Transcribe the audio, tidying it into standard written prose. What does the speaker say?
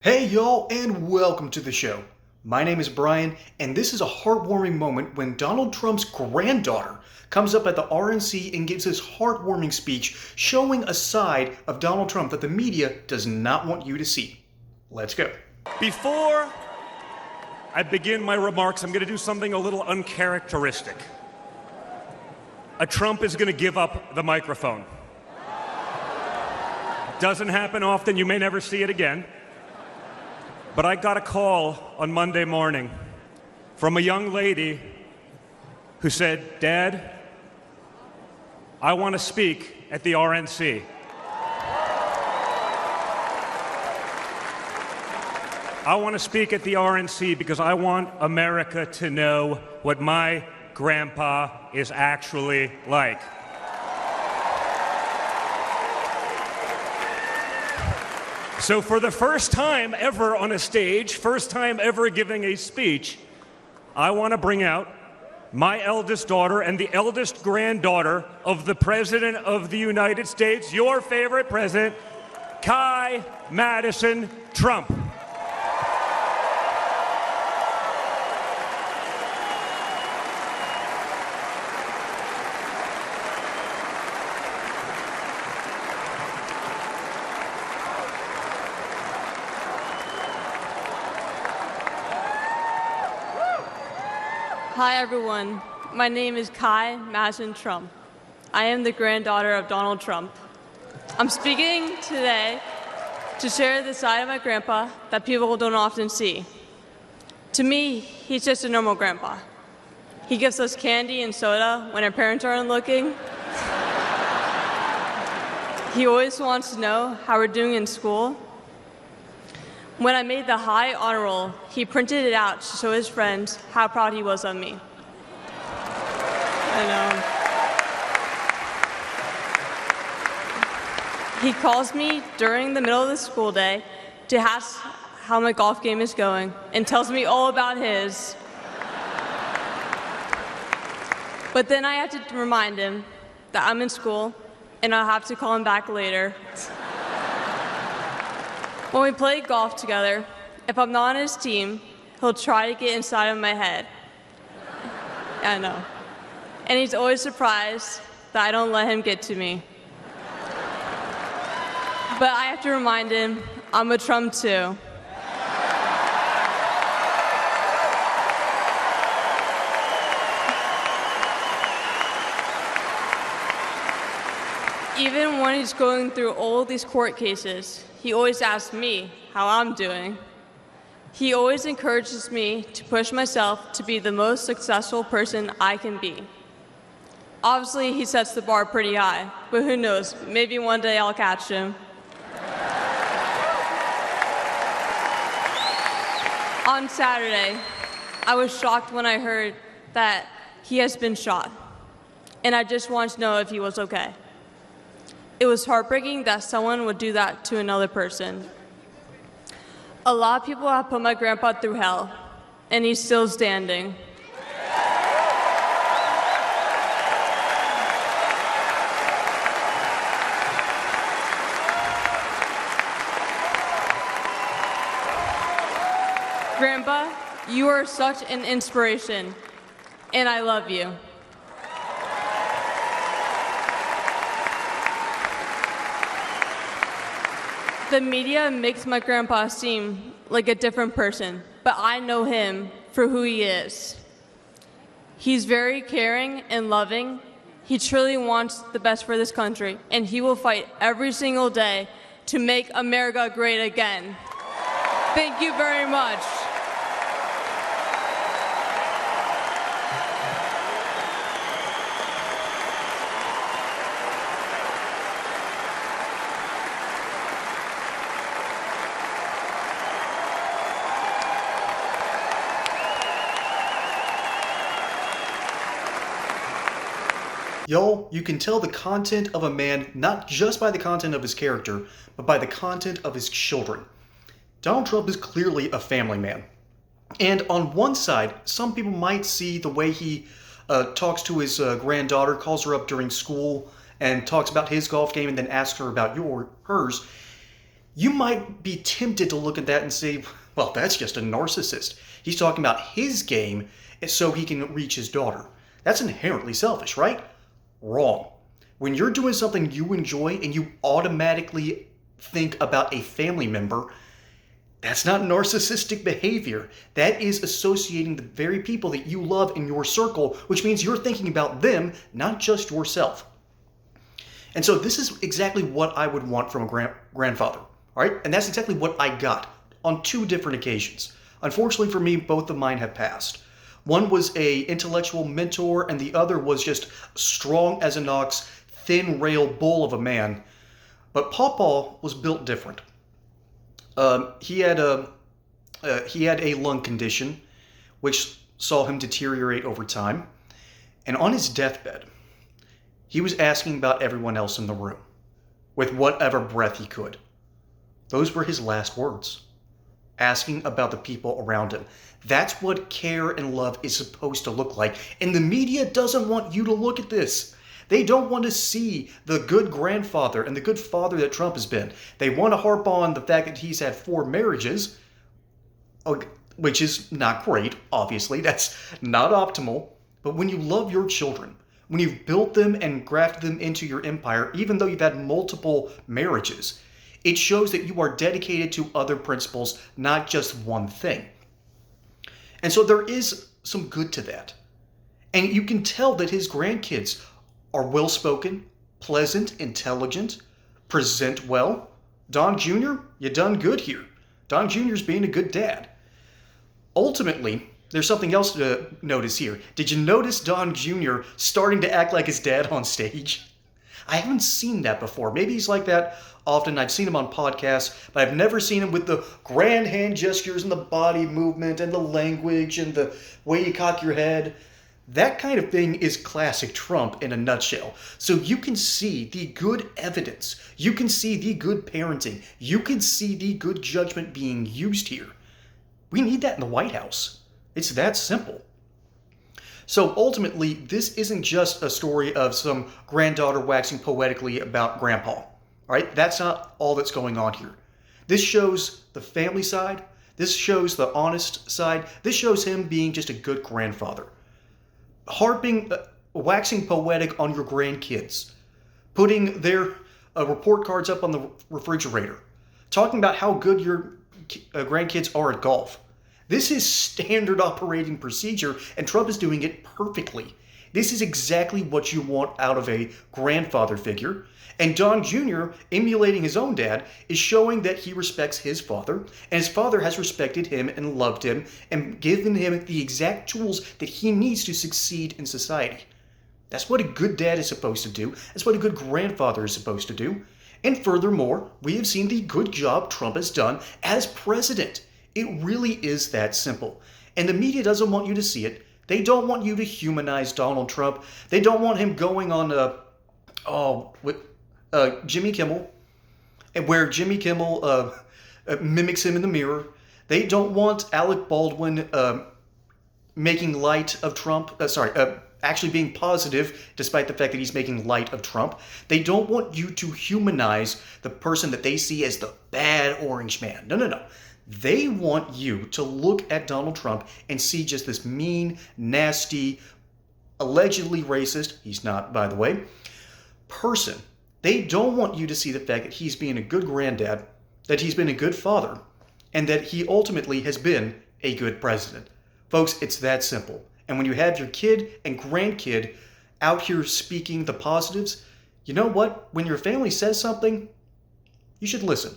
Hey y'all, and welcome to the show. My name is Brian, and this is a heartwarming moment when Donald Trump's granddaughter comes up at the RNC and gives his heartwarming speech showing a side of Donald Trump that the media does not want you to see. Let's go. Before I begin my remarks, I'm going to do something a little uncharacteristic. A Trump is going to give up the microphone. Doesn't happen often. You may never see it again. But I got a call on Monday morning from a young lady who said, "Dad, I want to speak at the RNC." I want to speak at the RNC because I want America to know what my grandpa is actually like. So for the first time ever on a stage, first time ever giving a speech, I want to bring out my eldest daughter and the eldest granddaughter of the President of the United States, your favorite president, Kai Madison Trump. Hi everyone, my name is Kai Madison Trump. I am the granddaughter of Donald Trump. I'm speaking today to share the side of my grandpa that people don't often see. To me, he's just a normal grandpa. He gives us candy and soda when our parents aren't looking. He always wants to know how we're doing in school. When I made the high honor roll, he printed it out to show his friends how proud he was of me. I know. He calls me during the middle of the school day to ask how my golf game is going and tells me all about his. But then I have to remind him that I'm in school and I'll have to call him back later. When we play golf together, if I'm not on his team, he'll try to get inside of my head. I know. And he's always surprised that I don't let him get to me. But I have to remind him, I'm a Trump too. Even when he's going through all these court cases, he always asks me how I'm doing. He always encourages me to push myself to be the most successful person I can be. Obviously, he sets the bar pretty high, but who knows, maybe one day I'll catch him. On Saturday, I was shocked when I heard that he has been shot, and I just wanted to know if he was okay. It was heartbreaking that someone would do that to another person. A lot of people have put my grandpa through hell, and he's still standing. Grandpa, you are such an inspiration, and I love you. The media makes my grandpa seem like a different person, but I know him for who he is. He's very caring and loving. He truly wants the best for this country, and he will fight every single day to make America great again. Thank you very much. Y'all, you can tell the content of a man not just by the content of his character, but by the content of his children. Donald Trump is clearly a family man. And on one side, some people might see the way he talks to his granddaughter, calls her up during school, and talks about his golf game and then asks her about hers. You might be tempted to look at that and say, well, that's just a narcissist. He's talking about his game so he can reach his daughter. That's inherently selfish, right? Wrong. When you're doing something you enjoy and you automatically think about a family member, that's not narcissistic behavior. That is associating the very people that you love in your circle, which means you're thinking about them, not just yourself. And so this is exactly what I would want from a grandfather, all right? And that's exactly what I got on 2 different occasions. Unfortunately for me, both of mine have passed. One was a intellectual mentor, and the other was just strong as an ox, thin rail bull of a man. But Pawpaw was built different. He had a lung condition, which saw him deteriorate over time. And on his deathbed, he was asking about everyone else in the room, with whatever breath he could. Those were his last words. Asking about the people around him. That's what care and love is supposed to look like. And the media doesn't want you to look at this. They don't want to see the good grandfather and the good father that Trump has been. They want to harp on the fact that he's had 4 marriages, which is not great, obviously. That's not optimal. But when you love your children, when you've built them and grafted them into your empire, even though you've had multiple marriages, it shows that you are dedicated to other principles, not just one thing. And so there is some good to that. And you can tell that his grandkids are well-spoken, pleasant, intelligent, present well. Don Jr., you done good here. Don Jr.'s being a good dad. Ultimately, there's something else to notice here. Did you notice Don Jr. starting to act like his dad on stage? I haven't seen that before. Maybe he's like that often. I've seen him on podcasts, but I've never seen him with the grand hand gestures and the body movement and the language and the way you cock your head. That kind of thing is classic Trump in a nutshell. So you can see the good evidence. You can see the good parenting. You can see the good judgment being used here. We need that in the White House. It's that simple. So ultimately, this isn't just a story of some granddaughter waxing poetically about grandpa. All right? That's not all that's going on here. This shows the family side. This shows the honest side. This shows him being just a good grandfather. Waxing poetic on your grandkids, putting their report cards up on the refrigerator, talking about how good your grandkids are at golf. This is standard operating procedure, and Trump is doing it perfectly. This is exactly what you want out of a grandfather figure. And Don Jr., emulating his own dad, is showing that he respects his father, and his father has respected him and loved him and given him the exact tools that he needs to succeed in society. That's what a good dad is supposed to do. That's what a good grandfather is supposed to do. And furthermore, we have seen the good job Trump has done as president. It really is that simple. And the media doesn't want you to see it. They don't want you to humanize Donald Trump. They don't want him going on Jimmy Kimmel, and where Jimmy Kimmel mimics him in the mirror. They don't want Alec Baldwin making light of Trump. Actually being positive despite the fact that he's making light of Trump. They don't want you to humanize the person that they see as the bad orange man. No. They want you to look at Donald Trump and see just this mean, nasty, allegedly racist, he's not, by the way, person. They don't want you to see the fact that he's being a good granddad, that he's been a good father, and that he ultimately has been a good president. Folks, it's that simple. And when you have your kid and grandkid out here speaking the positives, you know what? When your family says something, you should listen.